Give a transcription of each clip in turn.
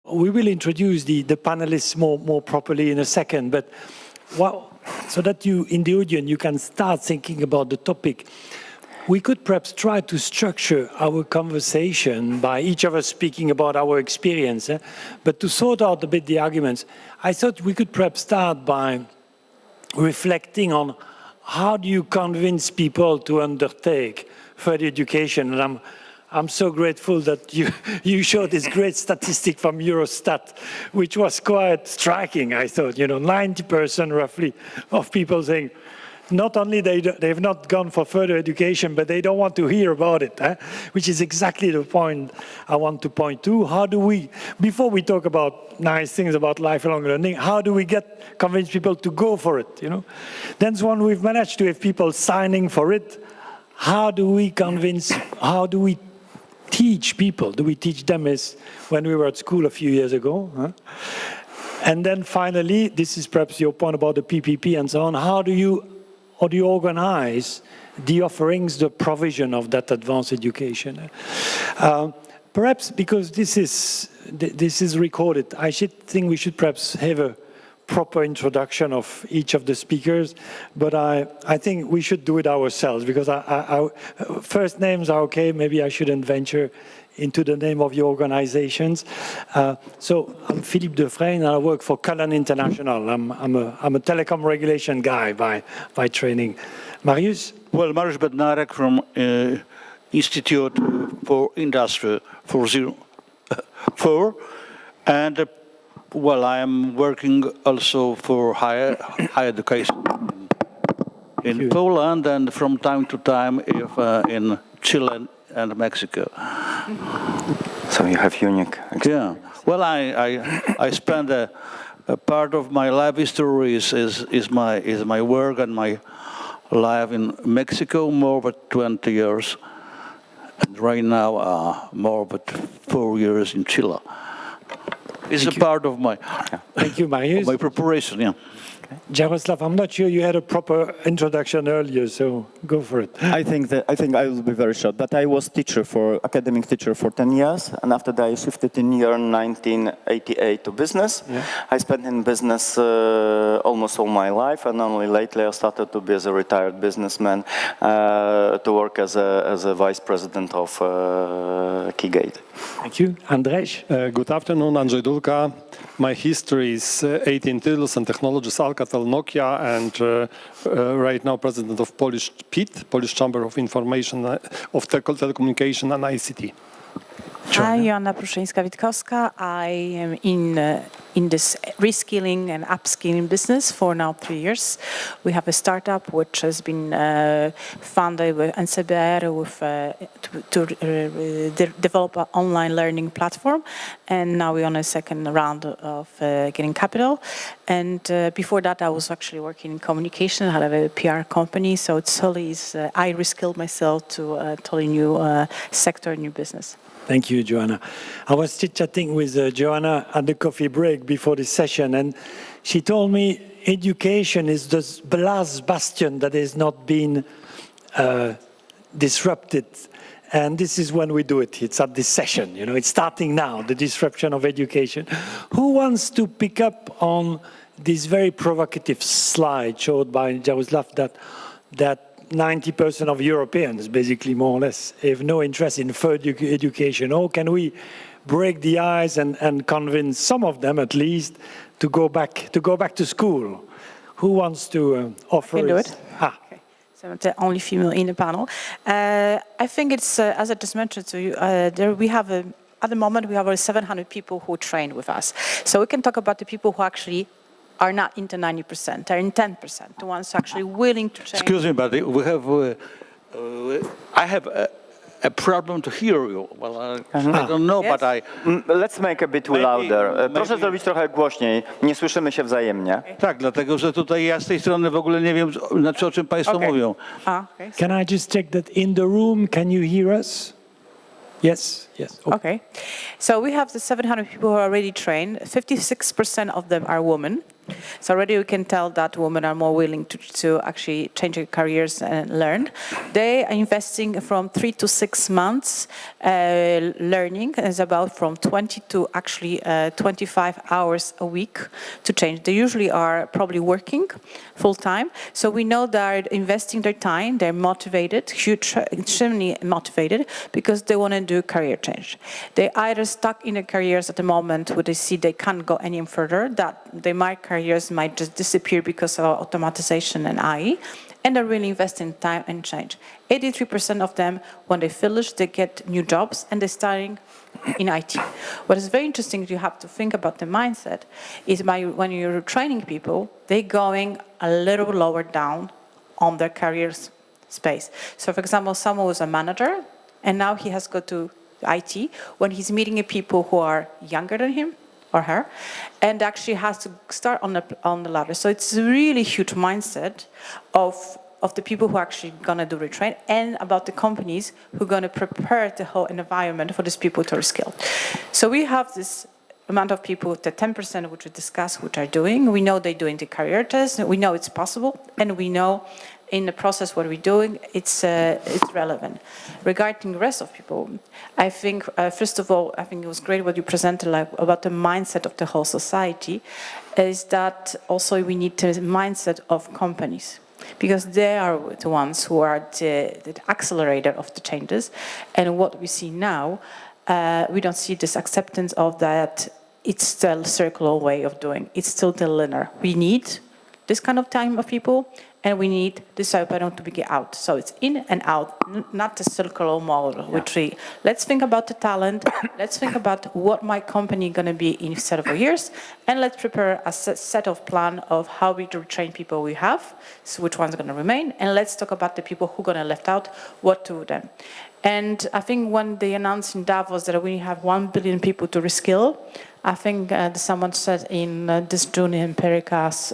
We will introduce the panelists more properly in a second, but so that you, in the audience, you can start thinking about the topic. We could perhaps try to structure our conversation by each of us speaking about our experience, but to sort out a bit the arguments, I thought we could perhaps start by reflecting on how do you convince people to undertake further education. And I'm so grateful that you showed this great statistic from Eurostat, which was quite striking, I thought. 90% roughly of people saying, not only they've not gone for further education, but they don't want to hear about it, which is exactly the point I want to point to. How do we, before we talk about nice things about lifelong learning, how do we convince people to go for it? Then when we've managed to have people signing for it, how do we teach people? Do we teach them as when we were at school a few years ago? And then finally, this is perhaps your point about the PPP and so on, how do you organize the offerings, the provision of that advanced education? Perhaps because this is recorded, I think we should perhaps have a proper introduction of each of the speakers, but I think we should do it ourselves, because first names are okay, maybe I shouldn't venture into the name of your organizations. So I'm Philippe Defray, and I work for Cullen International. I'm a telecom regulation guy by training. Marius? Well, Mariusz Bednarek from Institute for Industry 404, and well, I am working also for higher education in Poland, and from time to time in Chile and Mexico. So you have unique experience. Yeah. Well, I spend a part of my life history is my work and my life in Mexico, more than 20 years, and right now more than 4 years in Chile. It's a part of my Thank you, Marius. My preparation. Yeah. Jaroslav, I'm not sure you had a proper introduction earlier, so go for it. I think I will be very short. But I was academic teacher for 10 years, and after that I shifted in year 1988 to business. Yeah. I spent in business almost all my life, and only lately I started to be as a retired businessman to work as a vice president of Kigate. Thank you, Andrzej. Good afternoon, Andrzej Dulka. My history is 18 titles and technologies, Alcatel, Nokia, and right now president of Polish PIT, Polish Chamber of Information of Telecommunication and ICT. Hi, Joanna Pruszyńska-Witkowska. I am in this reskilling and upskilling business for now 3 years. We have a startup which has been funded with NCBR to develop an online learning platform, and now we're on a second round of getting capital. And before that, I was actually working in communication. I had a PR company, so it's totally I reskilled myself to a totally new sector, new business. Thank you, Joanna. I was chit-chatting with Joanna at the coffee break before this session, and she told me education is the last bastion that has not been disrupted. And this is when we do it. It's at this session. It's starting now, the disruption of education. Who wants to pick up on this very provocative slide showed by Jaroslav that 90% of Europeans, basically more or less, have no interest in further education? Or can we break the ice and convince some of them, at least, to go back to school? Who wants to offer? I can do it. Okay. So I'm the only female in the panel. I think it's as I just mentioned to you. At the moment we have over 700 people who train with us. So we can talk about the people who actually are not into 90%, are in 10%, the ones actually willing to change. Excuse me, but we have, I have a problem to hear you. Well, I don't know, yes? But Let's make a bit louder. Proszę zrobić trochę głośniej. Nie słyszymy się wzajemnie. Tak, dlatego że tutaj ja z tej strony w ogóle nie wiem, o czym Państwo mówią. Okay. Can I just check that in the room, can you hear us? Yes, yes. Okay. So we have the 700 people who are already trained. 56% of them are women. So already we can tell that women are more willing to actually change their careers and learn. They are investing from 3 to 6 months learning. It's about from 20 to actually 25 hours a week to change. They usually are probably working full-time. So we know they're investing their time, they're motivated, extremely motivated, because they want to do career change. They either stuck in their careers at the moment where they see they can't go any further, that their careers might just disappear because of automatization and AI, and they're really investing time and change. 83% of them, when they finish, they get new jobs and they're starting in IT. What is very interesting, you have to think about the mindset, is when you're training people, they're going a little lower down on their career space. So for example, someone was a manager and now he has to go to IT. When he's meeting people who are younger than him or her, and actually has to start on the ladder. So it's a really huge mindset of the people who are actually going to do retrain, and about the companies who are going to prepare the whole environment for these people to reskill. So we have this amount of people, the 10% which we discussed, which are doing. We know they're doing the career test. We know it's possible, and we know in the process what we're doing, it's relevant. Regarding the rest of people, I think, first of all, I think it was great what you presented about the mindset of the whole society, is that also we need the mindset of companies, because they are the ones who are the accelerator of the changes. And what we see now, we don't see this acceptance of that it's still a circular way of doing. It's still the linear. We need this kind of time of people, and we need this pattern to be out. So it's in and out, not the circular model. Which let's think about the talent, let's think about what my company going to be in several years, and let's prepare a set of plan of how we train people we have, so which one's going to remain, and let's talk about the people who are going to left out, what to do then. And I think when they announced in Davos that we have 1 billion people to reskill, I think someone said in this June in Perica's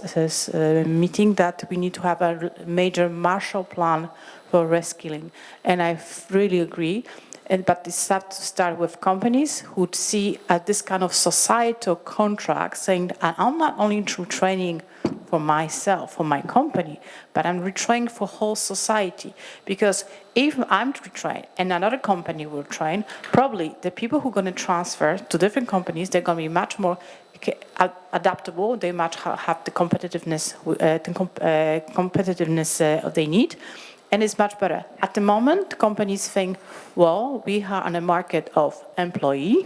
meeting that we need to have a major Marshall Plan for reskilling. And I really agree. But this has to start with companies who see this kind of societal contract saying, I'm not only through training for myself, for my company, but I'm retraining for whole society. Because if I'm retrained and another company will train, probably the people who are going to transfer to different companies, they're going to be much more adaptable. They much have the competitiveness they need. And it's much better. At the moment, companies think, well, we are on a market of employee.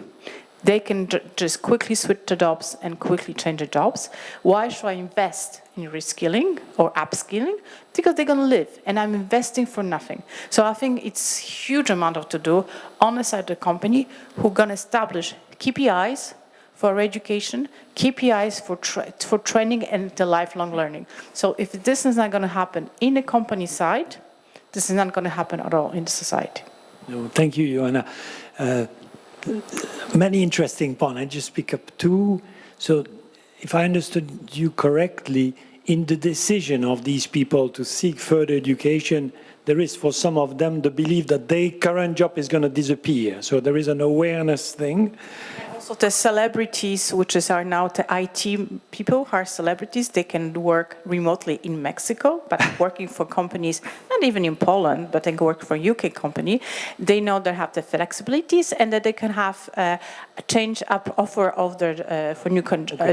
They can just quickly switch the jobs and quickly change the jobs. Why should I invest in reskilling or upskilling? Because they're going to live, and I'm investing for nothing. So I think it's huge amount of to do on the side of the company who are going to establish KPIs for education, KPIs for training and the lifelong learning. So if this is not going to happen in the company side, this is not going to happen at all in the society. No, thank you, Joanna. Many interesting points. I just pick up two. So if I understood you correctly, in the decision of these people to seek further education, there is for some of them the belief that their current job is going to disappear. So there is an awareness thing. Also the celebrities, which are now the IT people who are celebrities, they can work remotely in Mexico, but working for companies, not even in Poland, but they work for a UK company. They know they have the flexibilities and that they can have a change up offer of their for new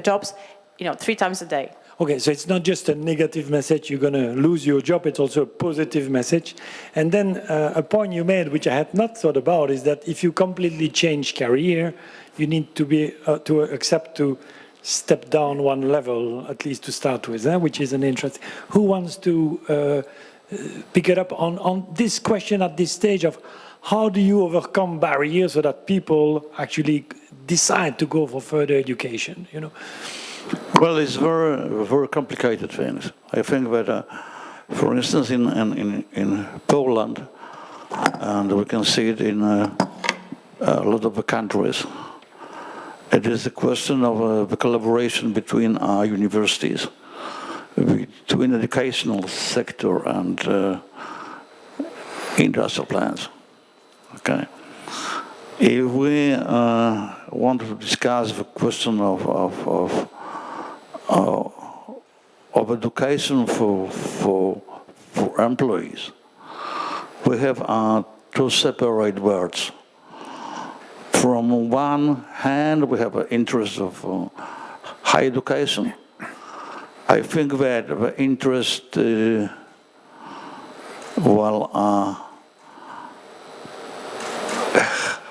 jobs, 3 times a day. Okay, so it's not just a negative message, you're going to lose your job, it's also a positive message. And then a point you made, which I had not thought about, is that if you completely change career, you need to be to accept to step down one level, at least to start with, which is an interest. Who wants to pick it up on this question at this stage of how do you overcome barriers so that people actually decide to go for further education, Well, it's very, very complicated things. I think that, for instance, in Poland, and we can see it in a lot of the countries, it is a question of the collaboration between our universities, between educational sector and industrial plants. Okay. If we want to discuss the question of of education for employees, we have two separate words. From one hand, we have an interest of high education. I think that the interest,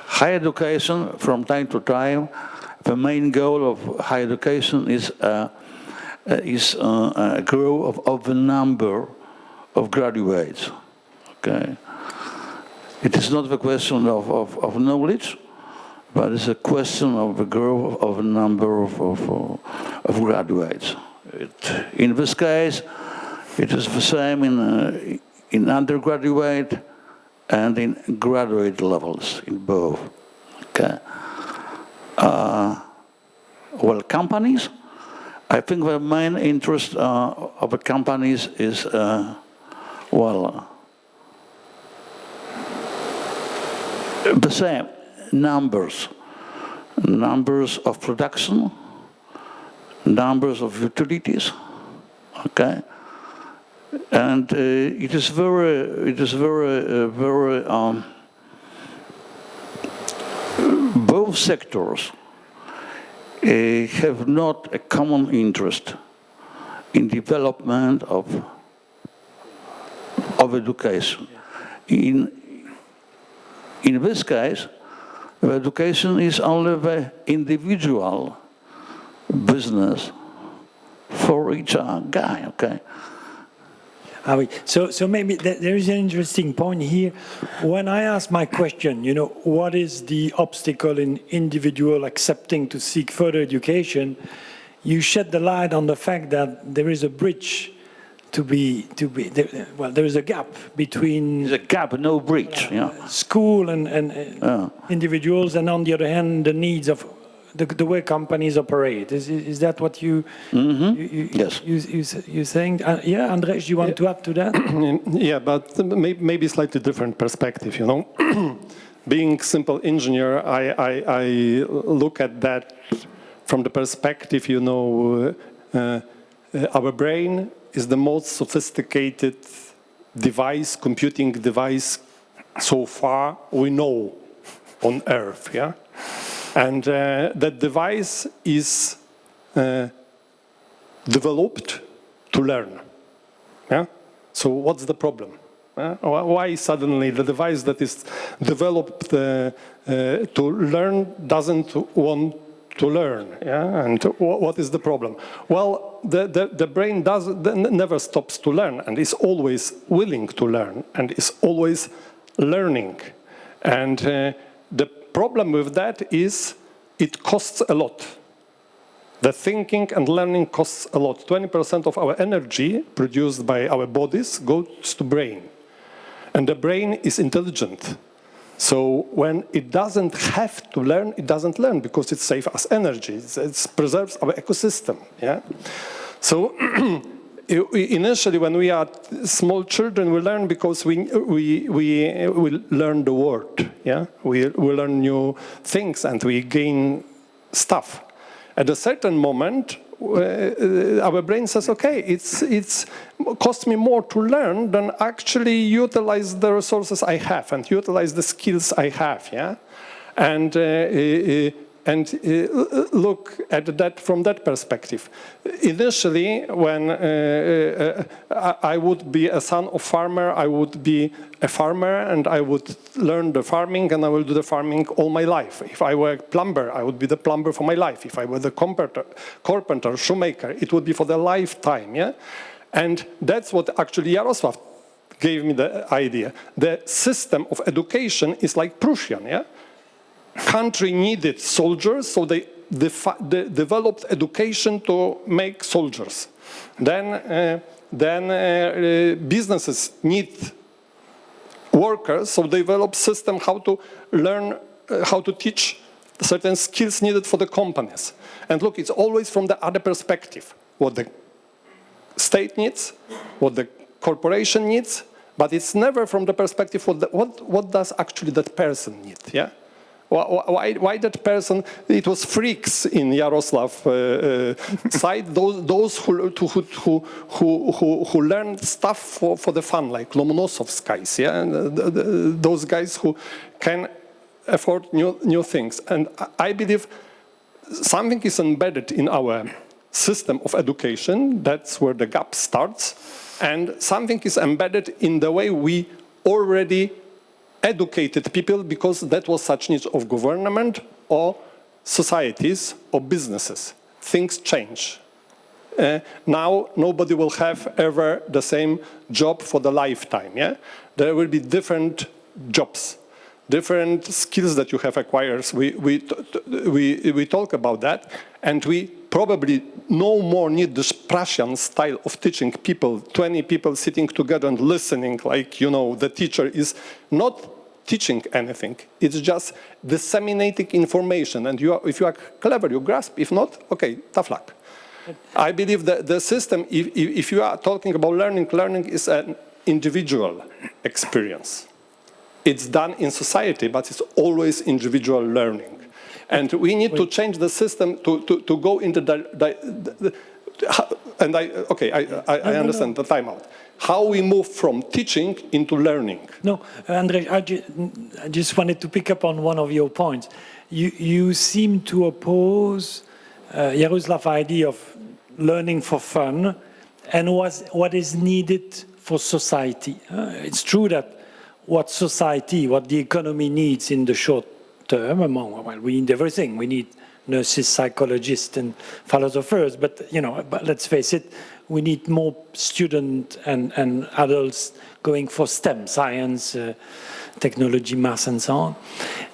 high education, from time to time, the main goal of higher education is growth of the number of graduates. Okay, it is not the question of knowledge, but it's a question of the growth of the number of graduates. In this case, it is the same in undergraduate and in graduate levels, in both. Okay. Well, companies, I think the main interest of the companies is, the same, numbers of production, numbers of utilities, okay? And it is very, both sectors have not a common interest in development of education. In this case, the education is only the individual business for each guy, okay? So maybe there is an interesting point here. When I ask my question, what is the obstacle in individual accepting to seek further education, you shed the light on the fact that there is a bridge there is a gap between... There's a gap, no bridge, school and individuals, and on the other hand, the needs of the way companies operate. Is that what you... Yes. You're saying? Yeah, Andrzej, you want to add to that? Yeah, but maybe slightly different perspective, Being simple engineer, I look at that from the perspective, our brain is the most sophisticated device, computing device so far we know on Earth, yeah? And that device is developed to learn. Yeah? So what's the problem? Why suddenly the device that is developed to learn doesn't want to learn? Yeah? And what is the problem? Well, the brain never stops to learn and is always willing to learn and is always learning. And the problem with that is it costs a lot. The thinking and learning costs a lot. 20% of our energy produced by our bodies goes to brain. And the brain is intelligent. So when it doesn't have to learn, it doesn't learn because it saves us energy. It preserves our ecosystem. Yeah? So initially, when we are small children, we learn because we learn the world. Yeah, we learn new things and we gain stuff. At a certain moment, our brain says, "Okay, it's cost me more to learn than actually utilize the resources I have and utilize the skills I have." Yeah, and look at that from that perspective. Initially, when I would be a son of farmer, I would be a farmer and I would learn the farming and I will do the farming all my life. If I were a plumber, I would be the plumber for my life. If I were the carpenter, shoemaker, it would be for the lifetime. Yeah? And that's what actually Jarosław gave me the idea. The system of education is like Prussian. Yeah? Country needed soldiers, so they developed education to make soldiers. Then businesses need workers, so they develop system how to learn, how to teach certain skills needed for the companies. And look, it's always from the other perspective. What the state needs, what the corporation needs, but it's never from the perspective of what does actually that person need, yeah? Why that person? It was freaks in Yaroslav side. Those who learn stuff for the fun, like Lomonosov's guys, yeah, and those guys who can afford new things. And I believe something is embedded in our system of education. That's where the gap starts. And something is embedded in the way we already educated people, because that was such needs of government or societies or businesses. Things change. Now nobody will have ever the same job for the lifetime. Yeah? There will be different jobs, different skills that you have acquired. We talk about that, and we probably no more need this Prussian style of teaching people, 20 people sitting together and listening, like, you know, the teacher is not teaching anything. It's just disseminating information. And if you are clever, you grasp. If not, okay, tough luck. I believe that the system, if you are talking about learning is an individual experience. It's done in society, but it's always individual learning. And we need to change the system to go into and I understand the timeout. How we move from teaching into learning. No, Andrzej, I just wanted to pick up on one of your points. You seem to oppose Yaroslav's idea of learning for fun and what is needed for society. It's true that what the economy needs in the short term, we need everything. We need nurses, psychologists, and philosophers. But let's face it, we need more students and adults going for STEM, science, technology, math, and so on.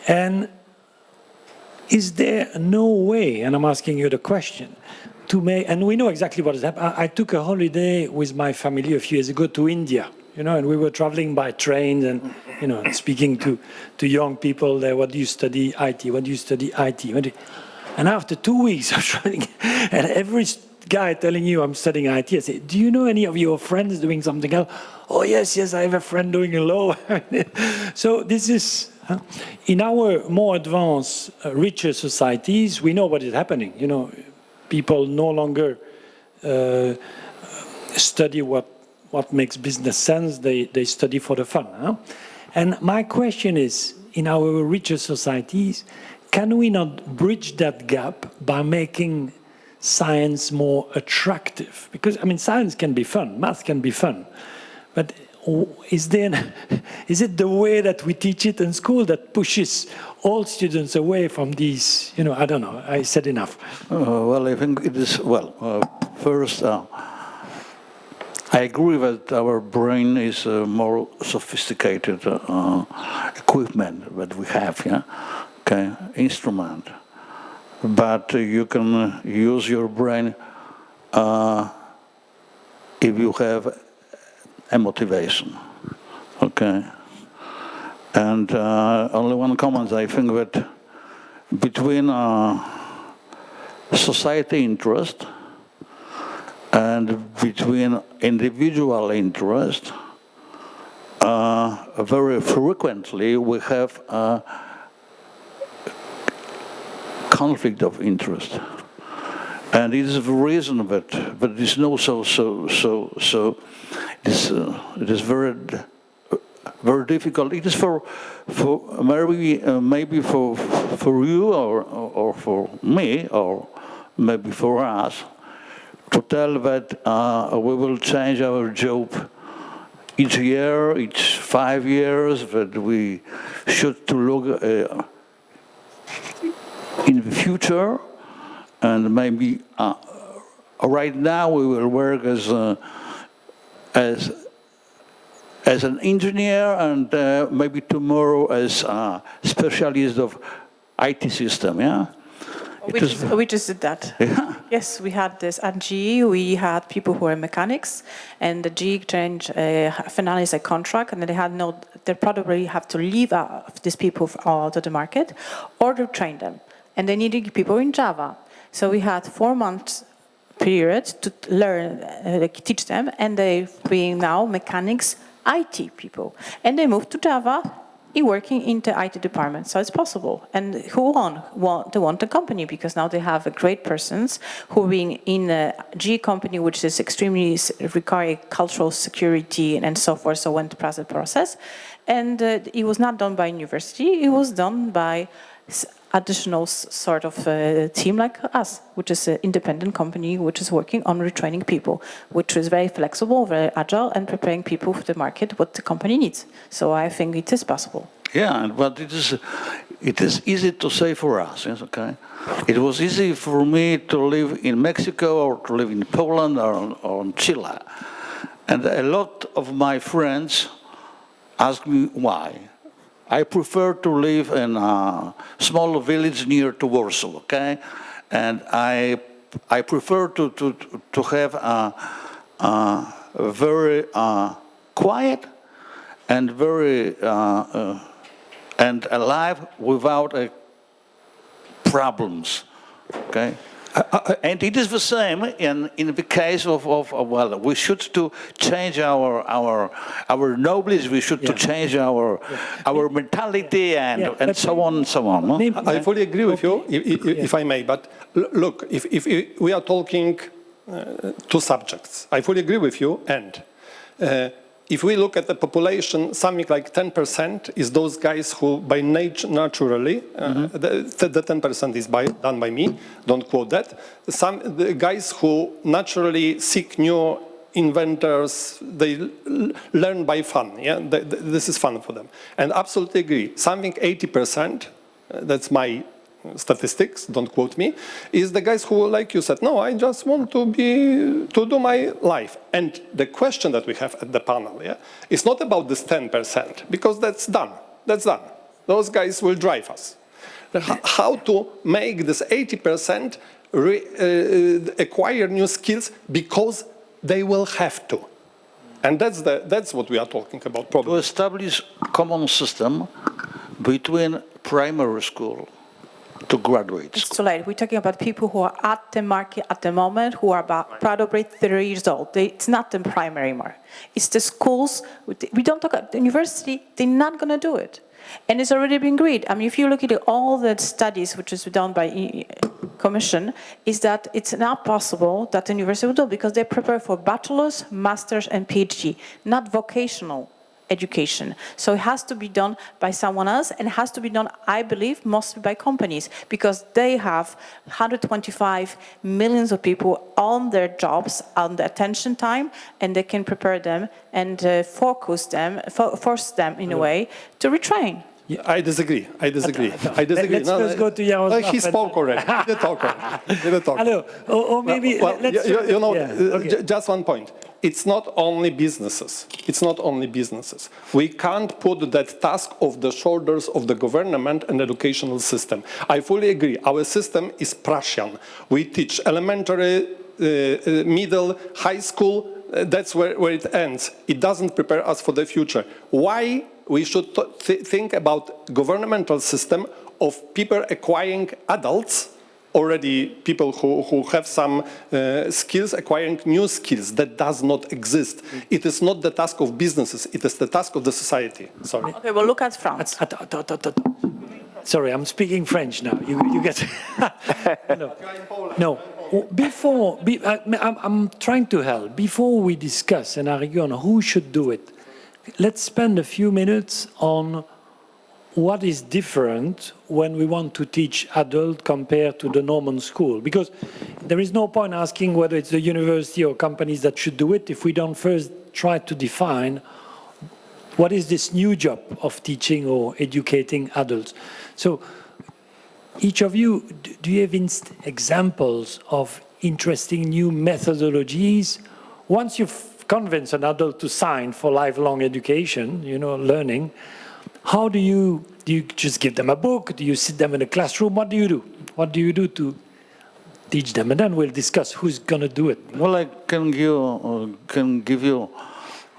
And is there no way, and I'm asking you the question, to make, and we know exactly what has happened. I took a holiday with my family a few years ago to India, and we were traveling by train and, speaking to young people there, what do you study? IT. What do you study? IT. And after 2 weeks of traveling, and every guy telling you I'm studying IT, I say, do you know any of your friends doing something else? Oh, yes, I have a friend doing a law. So this is, in our more advanced, richer societies, we know what is happening. People no longer study what makes business sense. They study for the fun. And my question is, in our richer societies, can we not bridge that gap by making science more attractive? Because, science can be fun, math can be fun. But is it the way that we teach it in school that pushes all students away from these, I don't know, I said enough. Well, I think it is, first, I agree that our brain is a more sophisticated equipment that we have, instrument. But you can use your brain if you have a motivation, And only one comment, I think that between society interest and between individual interest, very frequently we have a conflict of interest. And it is the reason that it is not it is very difficult. It is for maybe for you or for me or maybe for us to tell that we will change our job each year, each 5 years, that we should to look in the future, and maybe right now we will work as an engineer, and maybe tomorrow as a specialist of IT system, We just did that. Yeah. Yes, we had this at GE. We had people who were mechanics, and the GE changed, finalized a contract, and they probably have to leave these people to the market, or to train them. And they needed people in Java. So we had 4 months period to learn, teach them, and they being now mechanics, IT people. And they moved to Java working in the IT department, so it's possible. And who won? Well, they won the company, because now they have a great persons who being in a G company, which is extremely requiring cultural security and so forth, so went through the process. And it was not done by university, it was done by additional sort of team like us, which is an independent company which is working on retraining people, which is very flexible, very agile, and preparing people for the market, what the company needs. So I think it is possible. Yeah, but it is easy to say for us, yes, okay? It was easy for me to live in Mexico or to live in Poland or in Chile. And a lot of my friends ask me why. I prefer to live in a small village near to Warsaw, okay? And I prefer to have a very quiet and very and alive without problems, okay? And it is the same in the case of well, we should to change our knowledge. We should to change our mentality and so on and so on. No? I fully agree with you, if I may. But look, if we are talking two subjects, I fully agree with you. And if we look at the population, something like 10% is those guys who, by nature, naturally, the 10% is done by me, don't quote that. The guys who naturally seek new inventors, they learn by fun. Yeah, this is fun for them. And absolutely agree. Something 80%, that's my statistics, don't quote me, is the guys who, like you said, no, I just want to do my life. And the question that we have at the panel, yeah, is not about this 10%, because that's done. That's done. Those guys will drive us. How to make this 80% acquire new skills because they will have to. And that's what we are talking about. Probably. To establish a common system between primary school to graduate school. It's too late. We're talking about people who are at the market at the moment, who are about probably 30 years old. It's not the primary market. It's the schools. We don't talk about the university. They're not going to do it. And it's already been agreed. I mean, if you look at all the studies which is done by Commission, is that it's not possible that the university will do it, because they prepare for bachelor's, master's, and PhD, not vocational education. So it has to be done by someone else, and it has to be done, I believe, mostly by companies, because they have 125 millions of people on their jobs, on the attention time, and they can prepare them and force them in a way to retrain. Yeah, I disagree. Let's first go to Jaroslav. He spoke already. He did talk already. Hello. Or maybe let's... Just one point. It's not only businesses. It's not only businesses. We can't put that task of the shoulders of the government and educational system. I fully agree. Our system is Prussian. We teach elementary, middle, high school. That's where it ends. It doesn't prepare us for the future. Why we should think about governmental system of people acquiring adults, already people who have some skills, acquiring new skills that does not exist. It is not the task of businesses, it is the task of the society. Sorry. Okay, well, look at France. Sorry, I'm speaking French now. You get... No. I'm trying to help. Before we discuss and argue on who should do it, let's spend a few minutes on what is different when we want to teach adult compared to the Norman school. Because there is no point asking whether it's the university or companies that should do it if we don't first try to define what is this new job of teaching or educating adults. So each of you, do you have examples of interesting new methodologies? Once you've convinced an adult to sign for lifelong education, learning, how do you just give them a book? Do you sit them in a classroom? What do you do? What do you do to teach them? And then we'll discuss who's going to do it. Well, I can give you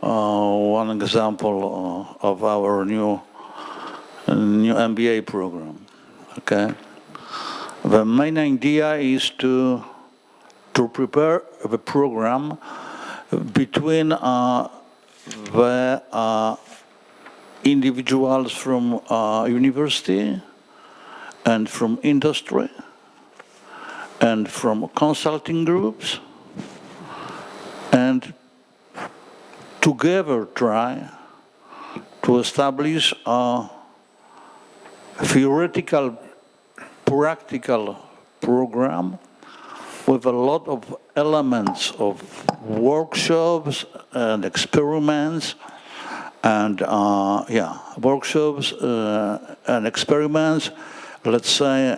one example of our new MBA program. Okay, the main idea is to prepare the program between the individuals from university and from industry and from consulting groups, and together try to establish a theoretical, practical program with a lot of elements of workshops and experiments and workshops and experiments. Let's say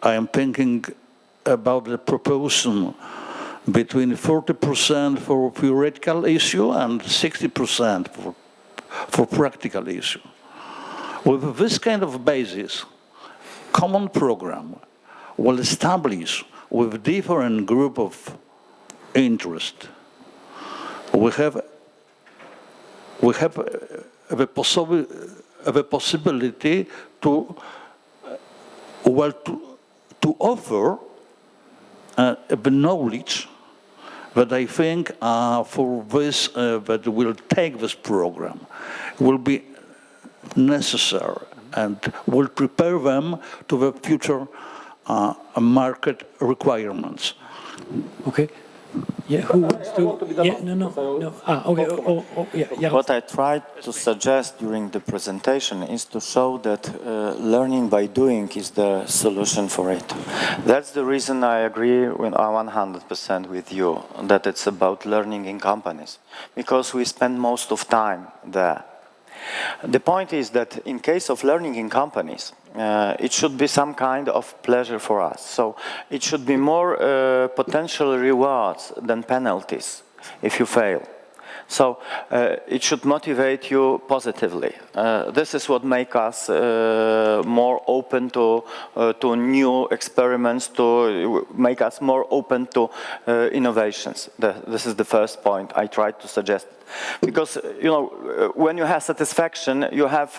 I am thinking about the proportion between 40% for theoretical issue and 60% for practical issue. With this kind of basis, common program will establish with different group of interest. We have the possibility to offer the knowledge that I think for this that will take this program will be necessary and will prepare them to the future market requirements. Okay. Yeah, who wants to? Yeah, no. Okay. Yeah. What I tried to suggest during the presentation is to show that learning by doing is the solution for it. That's the reason I agree 100% with you that it's about learning in companies, because we spend most of time there. The point is that in case of learning in companies, it should be some kind of pleasure for us. So it should be more potential rewards than penalties if you fail. So it should motivate you positively. This is what makes us more open to new experiments, to make us more open to innovations. This is the first point I tried to suggest. Because, you know, when you have satisfaction, you have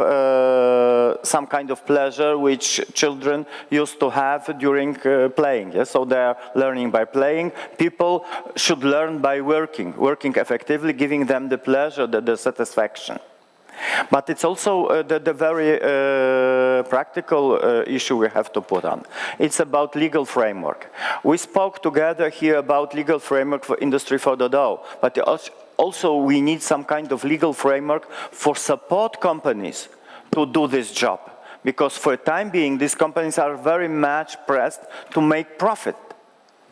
some kind of pleasure which children used to have during playing. Yeah? So they are learning by playing. People should learn by working effectively, giving them the pleasure, the satisfaction. But it's also the very practical issue we have to put on. It's about legal framework. We spoke together here about legal framework for Industry 4.0, but also we need some kind of legal framework for support companies to do this job. Because for the time being, these companies are very much pressed to make profit.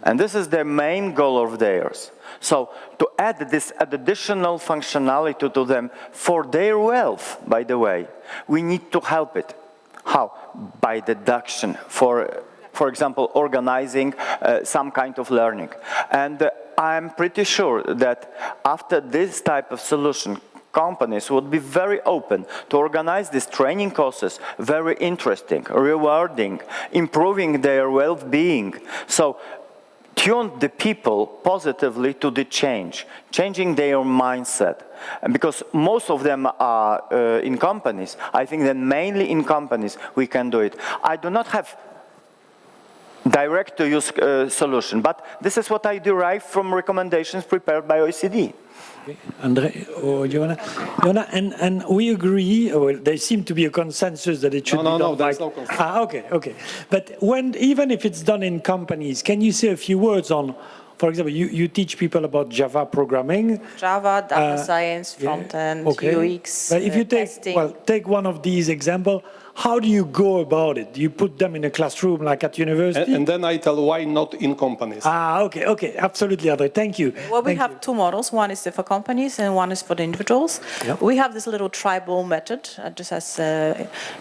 And this is the main goal of theirs. So to add this additional functionality to them for their wealth, by the way, we need to help it. How? By deduction for example, organizing some kind of learning. And I'm pretty sure that after this type of solution, companies would be very open to organize these training courses, very interesting, rewarding, improving their well-being. So tune the people positively to the change, changing their mindset. And because most of them are in companies, I think that mainly in companies we can do it. I do not have direct-to-use solution, but this is what I derive from recommendations prepared by OECD. Okay. Andre or Joanna? Joanna, and we agree, or there seems to be a consensus that it should be done. No, there's no consensus. Okay. But even if it's done in companies, can you say a few words on, for example, you teach people about Java programming. Java, data science, front-end, UX, but if you testing. take one of these examples, how do you go about it? Do you put them in a classroom like at university? And then I tell why not in companies. Okay, absolutely, Andre. Thank you. Well, we have two models. One is for companies and one is for the individuals. Yep. We have this little tribal method, just as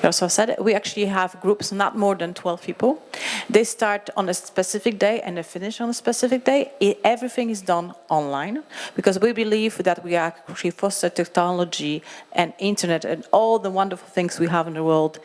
Jarosław said. We actually have groups, not more than 12 people. They start on a specific day and they finish on a specific day. Everything is done online because we believe that we actually foster technology and internet and all the wonderful things we have in the world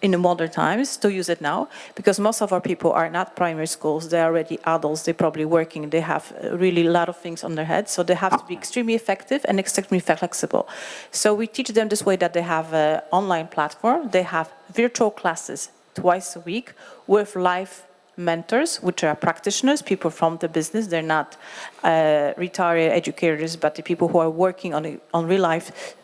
in the modern times to use it now, because most of our people are not primary schools, they're already adults, they're probably working, they have really a lot of things on their heads, so they have to be extremely effective and extremely flexible. So we teach them this way that they have an online platform, they have virtual classes twice a week with live mentors, which are practitioners, people from the business. They're not retired educators, but the people who are working on real life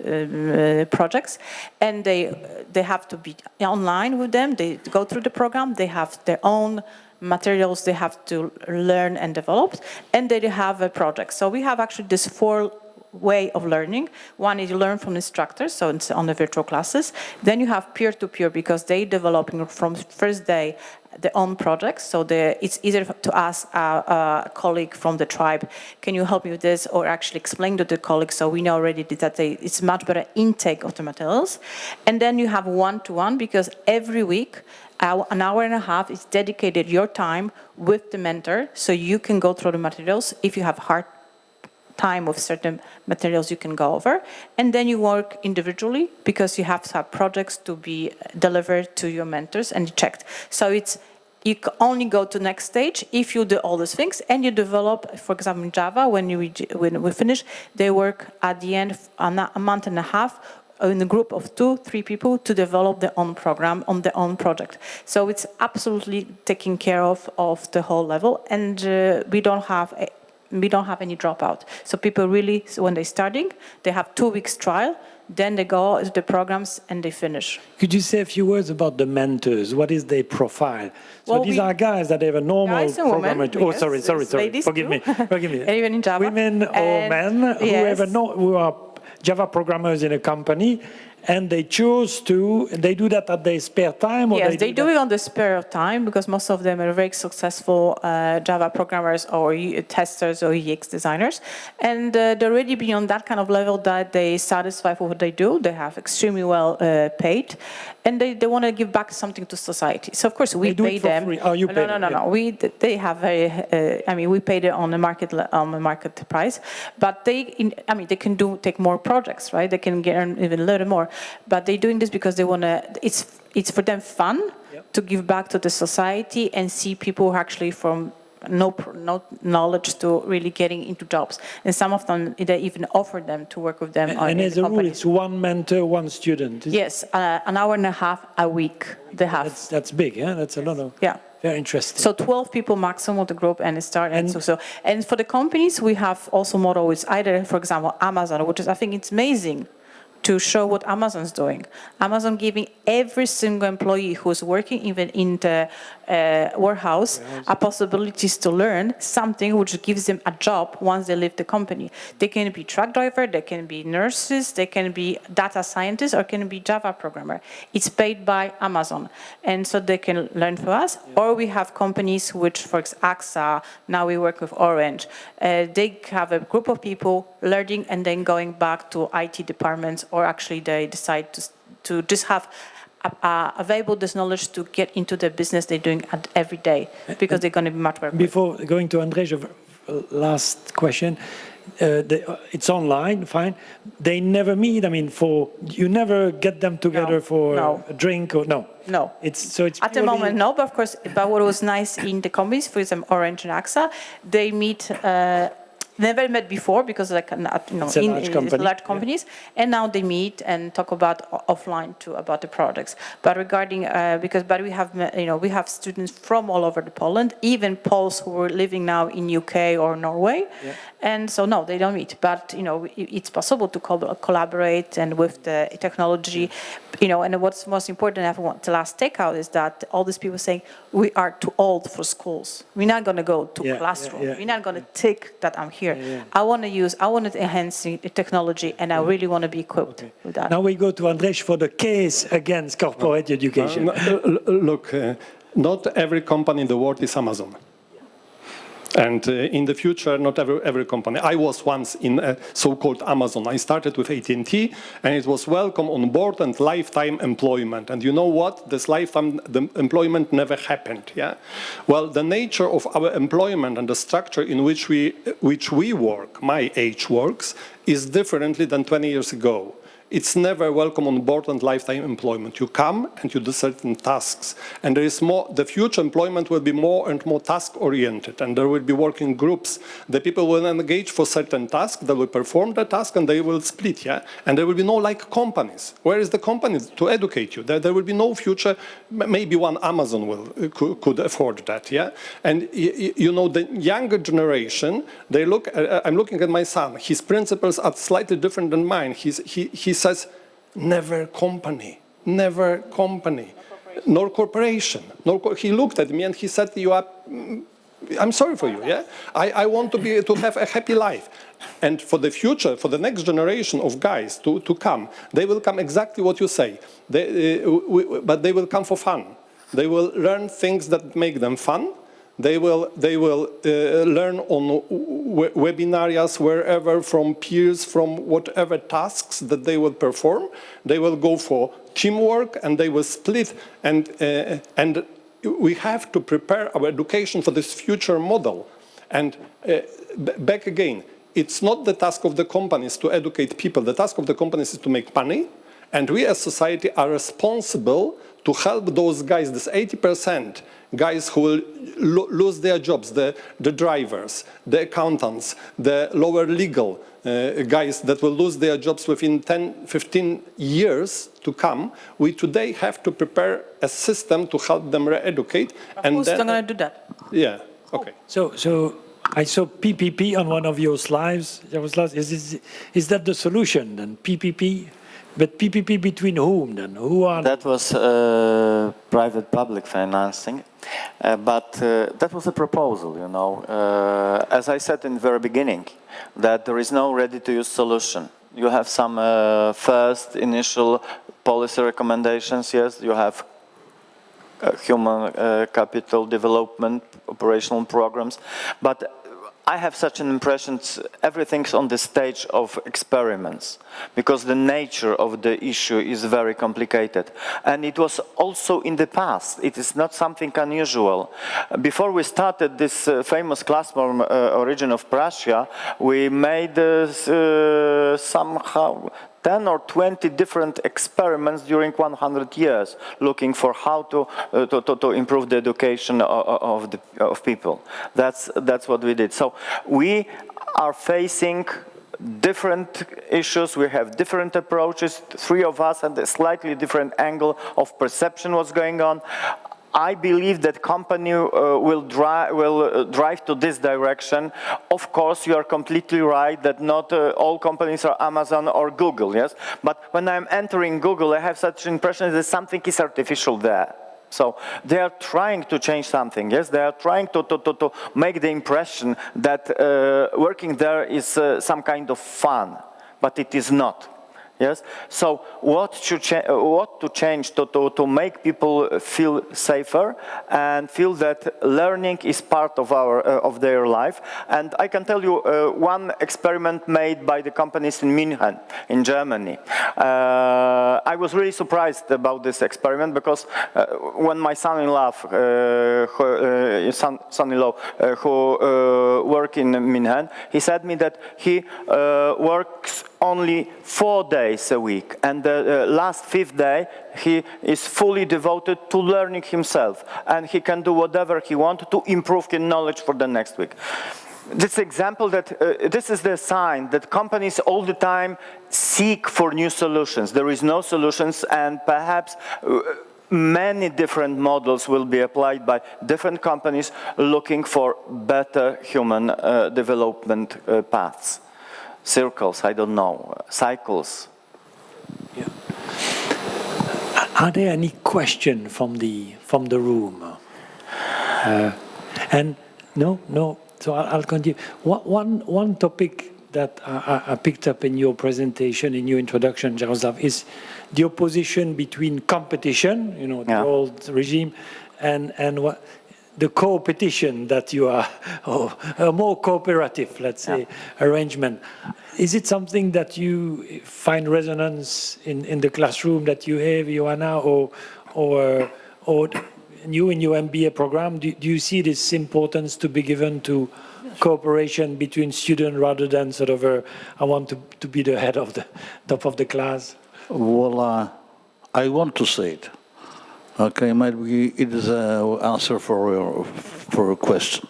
projects. And they have to be online with them. They go through the program. They have their own materials they have to learn and develop, and they have a project. So we have actually this 4 way of learning. One is you learn from instructors, so it's on the virtual classes. Then you have peer-to-peer, because they developing from first day their own projects. So it's easier to ask a colleague from the tribe, can you help me with this, or actually explain to the colleague, so we know already that it's much better intake of the materials. And then you have one-to-one, because every week, an hour and a half is dedicated your time with the mentor, so you can go through the materials. If you have hard time with certain materials, you can go over. And then you work individually, because you have to have projects to be delivered to your mentors and checked. So you can only go to the next stage if you do all these things, and you develop, for example, in Java, when we finish, they work at the end a month and a half in a group of 2-3 people to develop their own program on their own project. So it's absolutely taking care of the whole level, and we don't have any dropout. So people really, when they're starting, they have 2 weeks trial, then they go to the programs and they finish. Could you say a few words about the mentors? What is their profile? So Well, these are guys that have a normal guys and women, programmer. Oh, yes, sorry. ladies Forgive me. and even in Java. Women or men who are Java programmers in a company, and they do that at their spare time? Or yes, they do it on the spare time, because most of them are very successful Java programmers or testers or UX designers. And they're already beyond that kind of level that they satisfy for what they do. They have extremely well paid, and they want to give back something to society. So of course we pay them. Free. Oh, you pay them. No. They have very. We pay them on the market price, but they can take more projects, right? They can earn even a little more. But they're doing this because they want to, it's for them fun to give back to the society and see people who are actually from no knowledge to really getting into jobs. And some of them, they even offer them to work with them. And as a rule, it's 1 mentor, 1 student. Yes, an hour and a half a week they have. That's big, yeah? That's a lot of... Yeah. Very interesting. So 12 people maximum of the group, and it starts. And for the companies, we have also model with either, for example, Amazon, which is, I think it's amazing to show what Amazon's doing. Amazon giving every single employee who's working even in the warehouse a possibilities to learn something which gives them a job once they leave the company. They can be truck driver, they can be nurses, they can be data scientists, or can be Java programmer. It's paid by Amazon. And so they can learn for us. Or we have companies which, for example, AXA, now we work with Orange. They have a group of people learning and then going back to IT departments, or actually they decide to just have available this knowledge to get into the business they're doing every day, because they're going to be much better. Before going to Andrzej, last question. It's online, fine. They never meet. I mean, you never get them together for a drink or no. No. It's at the moment, no. But of course, but what was nice in the companies, for example, Orange and AXA, they meet. Never met before, because it's large companies, and now they meet and talk about offline too about the products. But regarding but we have students from all over Poland, even Poles who are living now in UK or Norway, and so no, they don't meet. But it's possible to collaborate and with the technology, And what's most important, the last takeout is that all these people saying we are too old for schools. We're not going to go to classroom. We're not going to take that I'm here. I want to enhance the technology, and I really want to be equipped with that. Now we go to Andrzej for the case against corporate education. Look, not every company in the world is Amazon. And in the future, not every company. I was once in a so-called Amazon. I started with AT&T, and it was welcome on board and lifetime employment. And you know what? This lifetime employment never happened. Yeah. Well, the nature of our employment and the structure in which we work, my age works, is differently than 20 years ago. it's never welcome on board and lifetime employment. You come and you do certain tasks. And there is more, the future employment will be more and more task-oriented, and there will be working groups. The people will engage for certain tasks, they will perform the task, and they will split, yeah? And there will be no like companies. Where is the company to educate you? There will be no future, maybe one Amazon could afford that, yeah? And you know, the younger generation, they look, I'm looking at my son, his principles are slightly different than mine. He says, never company, nor corporation. He looked at me and he said, I'm sorry for you, yeah? I want to have a happy life. And for the future, for the next generation of guys to come, they will come exactly what you say. But they will come for fun. They will learn things that make them fun. They will learn on webinars, wherever, from peers, from whatever tasks that they will perform. They will go for teamwork, and they will split. And we have to prepare our education for this future model. And back again, it's not the task of the companies to educate people. The task of the companies is to make money. And we as society are responsible to help those guys, this 80% guys who will lose their jobs, the drivers, the accountants, the lower legal guys that will lose their jobs within 10, 15 years to come. We today have to prepare a system to help them re-educate. And who's going to do that? Yeah, okay. So I saw PPP on one of your slides. Is that the solution then, PPP? But PPP between whom then? Who are... That was private-public financing, but that was a proposal, you know. As I said in the very beginning, that there is no ready-to-use solution. You have some first initial policy recommendations, yes, you have human capital development, operational programs, but I have such an impression everything's on the stage of experiments, because the nature of the issue is very complicated. And it was also in the past. It is not something unusual. Before we started this famous classroom Origin of Prussia, we made somehow 10 or 20 different experiments during 100 years, looking for how to improve the education of people. That's what we did. So we are facing different issues, we have different approaches. Three of us had a slightly different angle of perception what's going on. I believe that company will drive to this direction. Of course, you are completely right that not all companies are Amazon or Google, yes? But when I'm entering Google, I have such an impression that something is artificial there. So they are trying to change something, yes? They are trying to make the impression that working there is some kind of fun, but it is not. Yes. So what to change to make people feel safer and feel that learning is part of their life? And I can tell you one experiment made by the companies in München, in Germany. I was really surprised about this experiment because when my son-in-law, who work in München, he said me that he works only 4 days a week, and the last 5th day he is fully devoted to learning himself, and he can do whatever he wants to improve his knowledge for the next week. This example that this is the sign that companies all the time seek for new solutions. There is no solutions, and perhaps many different models will be applied by different companies looking for better human development paths. Circles, I don't know, cycles. Yeah. Are there any questions from the room? And no. So I'll continue. One topic that I picked up in your presentation, in your introduction, Jaroslav, is the opposition between competition, the old regime, and what the co-opetition that you are, a more cooperative, let's say, arrangement. Is it something that you find resonance in the classroom that you have, Joanna, or you in your MBA program? Do you see this importance to be given to cooperation between students rather than sort of I want to be the head of the top of the class? Well, I want to say it. Okay, maybe it is an answer for your question.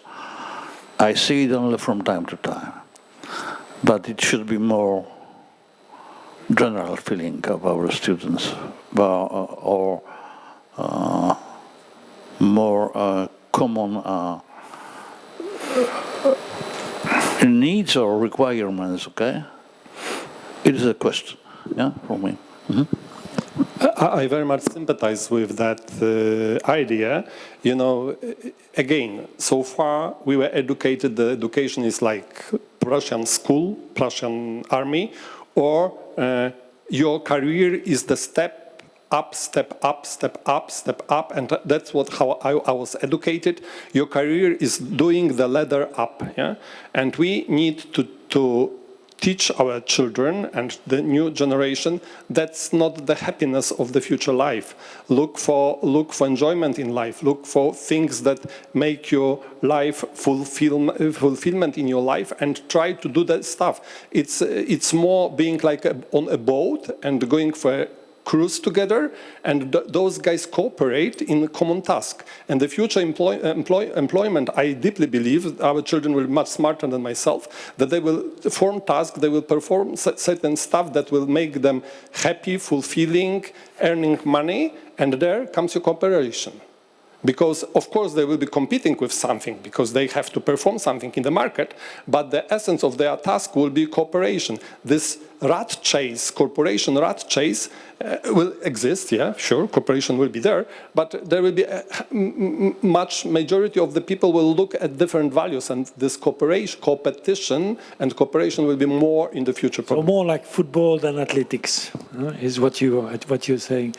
I see it only from time to time, but it should be more general feeling of our students, or more common needs or requirements. Okay, it is a question, yeah, for me. Mm-hmm. I very much sympathize with that idea. You know, again, so far we were educated, the education is like Prussian school, Prussian army, or your career is the step up, step up, step up, step up, and that's how I was educated. Your career is doing the ladder up, yeah? And we need to teach our children and the new generation that's not the happiness of the future life. Look for enjoyment in life. Look for things that make your life fulfillment in your life, and try to do that stuff. It's more being like on a boat and going for a cruise together, and those guys cooperate in a common task. And the future employment, I deeply believe our children will be much smarter than myself, that they will form tasks, they will perform certain stuff that will make them happy, fulfilling, earning money, and there comes your cooperation. Because, of course, they will be competing with something, because they have to perform something in the market, but the essence of their task will be cooperation. This rat chase, corporation rat chase, will exist, yeah, sure, cooperation will be there, but there will be much majority of the people will look at different values, and this competition and cooperation will be more in the future. So more like football than athletics, is what you're saying.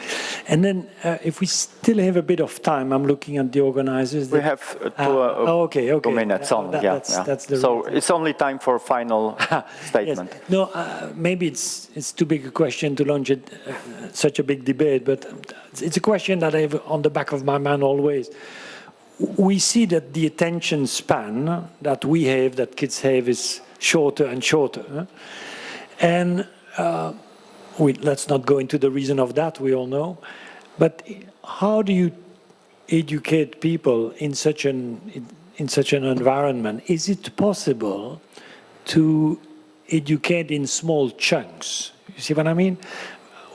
And then if we still have a bit of time, I'm looking at the organizers. We have okay. 2 minutes only. That's the so reason. it's only time for final statement. Yes. No, maybe it's too big a question to launch it, such a big debate, but it's a question that I have on the back of my mind always. We see that the attention span that we have, that kids have, is shorter and shorter. And let's not go into the reason of that, we all know. But how do you educate people in such an environment? Is it possible to educate in small chunks? You see what I mean?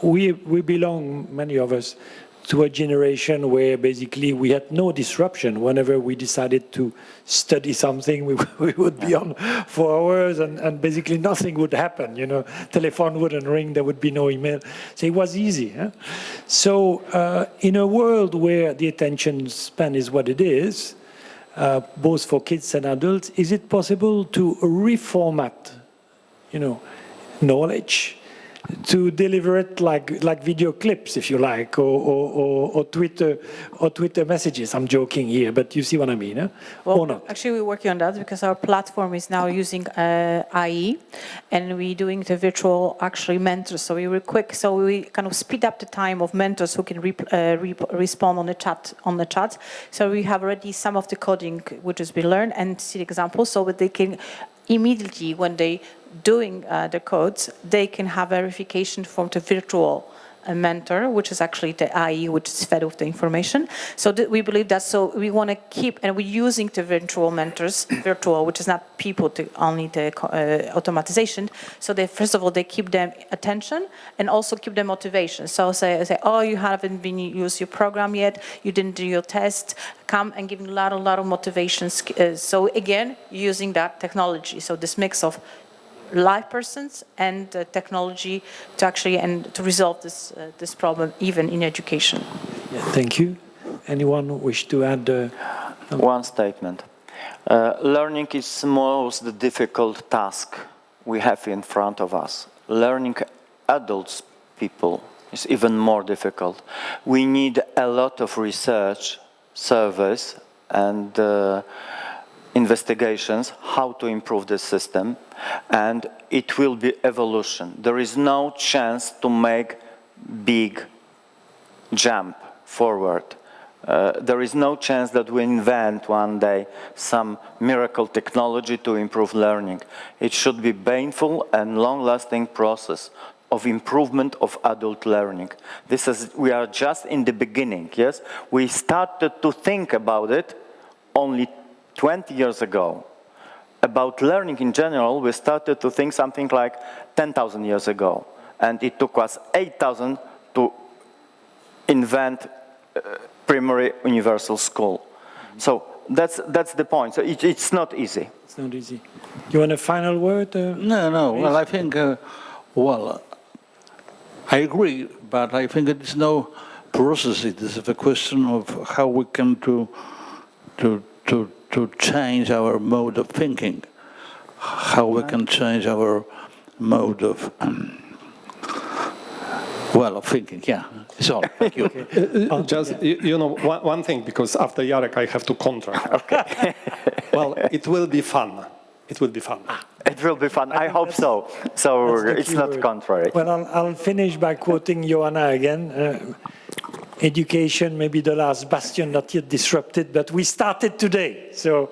We belong, many of us, to a generation where basically we had no disruption. Whenever we decided to study something, we would be on for hours, and basically nothing would happen. You know, telephone wouldn't ring, there would be no email. So it was easy. Huh? So in a world where the attention span is what it is, both for kids and adults, is it possible to reformat, knowledge, to deliver it like video clips, if you like, or Twitter messages? I'm joking here, but you see what I mean, huh? Well, or not? Actually, we're working on that because our platform is now using IE, and we're doing the virtual mentors. So we were quick, so we kind of speed up the time of mentors who can respond on the chat. So we have already some of the coding which has been learned, and see the examples, so that they can immediately, when they doing the codes, they can have verification from the virtual mentor, which is actually the IE, which is fed with the information. So we believe that. So we want to keep, and we're using the virtual mentors, which is not people, to only the automatization. So they, first of all, they keep them attention and also keep them motivation. So say, oh, you haven't been used your program yet, you didn't do your test, come and give a lot of motivations. So again, using that technology. So this mix of live persons and technology to actually and to resolve this problem, even in education. Yeah, thank you. Anyone wish to add? One statement. Learning is most difficult task we have in front of us. Learning adults people is even more difficult. We need a lot of research, surveys, and investigations how to improve the system, and it will be evolution. There is no chance to make big jump forward. There is no chance that we invent one day some miracle technology to improve learning. It should be painful and long-lasting process of improvement of adult learning. We are just in the beginning, yes? We started to think about it only 20 years ago. About learning in general, we started to think something like 10,000 years ago. And it took us 8,000 to invent primary universal school. So that's the point. So it's not easy. It's not easy. You want a final word? No. Well, I think, I agree, but I think it is no process. It is a question of how we can to change our mode of thinking, how we can change our mode of of thinking. Yeah, it's all. Thank you. Just one thing, because after Jarek I have to contract. Okay. Well, it will be fun. It will be fun. It will be fun. I hope so. So it's not contrary. Well, I'll finish by quoting Joanna again. Education may be the last bastion not yet disrupted, but we started today. So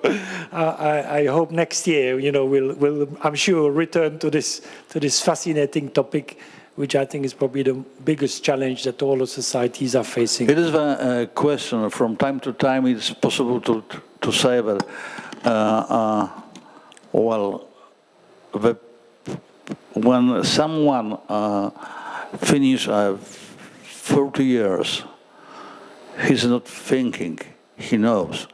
I hope next year, we'll I'm sure return to this fascinating topic, which I think is probably the biggest challenge that all the societies are facing. It is a question. From time to time, it's possible to say that. When someone finishes 40 years, he's not thinking, he knows.